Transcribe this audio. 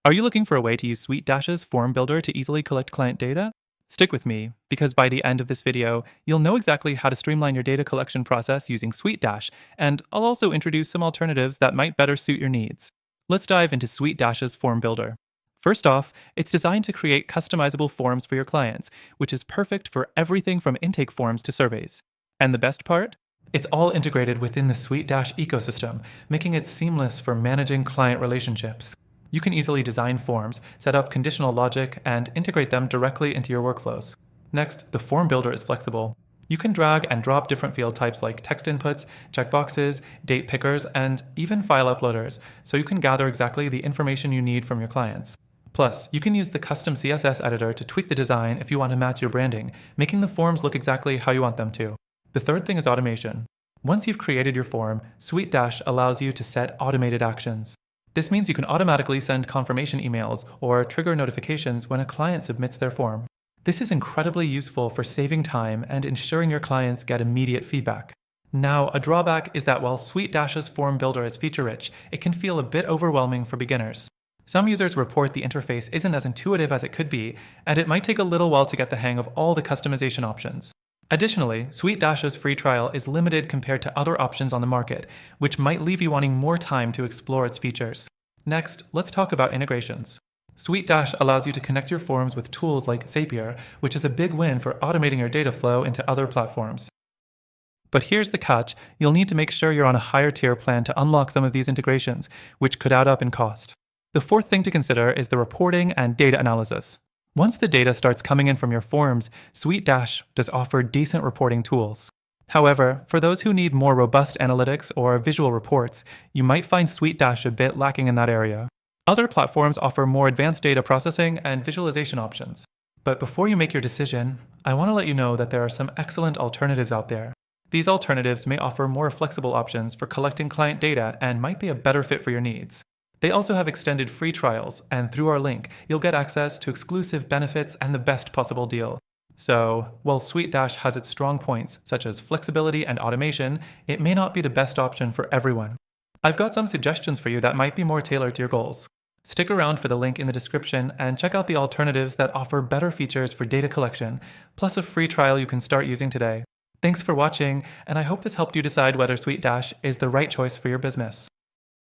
Are you looking for a way to use SuiteDash's form builder to easily collect client data? Stick with me, because by the end of this video, you'll know exactly how to streamline your data collection process using SuiteDash, and I'll also introduce some alternatives that might better suit your needs. Let's dive into SuiteDash's form builder. First off, it's designed to create customizable forms for your clients, which is perfect for everything from intake forms to surveys. And the best part? It's all integrated within the SuiteDash ecosystem, making it seamless for managing client relationships. You can easily design forms, set up conditional logic, and integrate them directly into your workflows. Next, the form builder is flexible. You can drag and drop different field types like text inputs, checkboxes, date pickers, and even file uploaders, so you can gather exactly the information you need from your clients. Plus, you can use the custom CSS editor to tweak the design if you want to match your branding, making the forms look exactly how you want them to. The third thing is automation. Once you've created your form, SuiteDash allows you to set automated actions. This means you can automatically send confirmation emails or trigger notifications when a client submits their form. This is incredibly useful for saving time and ensuring your clients get immediate feedback. Now, a drawback is that while SuiteDash's form builder is feature-rich, it can feel a bit overwhelming for beginners. Some users report the interface isn't as intuitive as it could be, and it might take a little while to get the hang of all the customization options. Additionally, SuiteDash's free trial is limited compared to other options on the market, which might leave you wanting more time to explore its features. Next, let's talk about integrations. SuiteDash allows you to connect your forms with tools like Zapier, which is a big win for automating your data flow into other platforms. But here's the catch: you'll need to make sure you're on a higher tier plan to unlock some of these integrations, which could add up in cost. The fourth thing to consider is the reporting and data analysis. Once the data starts coming in from your forms, SuiteDash does offer decent reporting tools. However, for those who need more robust analytics or visual reports, you might find SuiteDash a bit lacking in that area. Other platforms offer more advanced data processing and visualization options. But before you make your decision, I want to let you know that there are some excellent alternatives out there. These alternatives may offer more flexible options for collecting client data and might be a better fit for your needs. They also have extended free trials, and through our link, you'll get access to exclusive benefits and the best possible deal. So, while SuiteDash has its strong points, such as flexibility and automation, it may not be the best option for everyone. I've got some suggestions for you that might be more tailored to your goals. Stick around for the link in the description and check out the alternatives that offer better features for data collection, plus a free trial you can start using today. Thanks for watching, and I hope this helped you decide whether SuiteDash is the right choice for your business.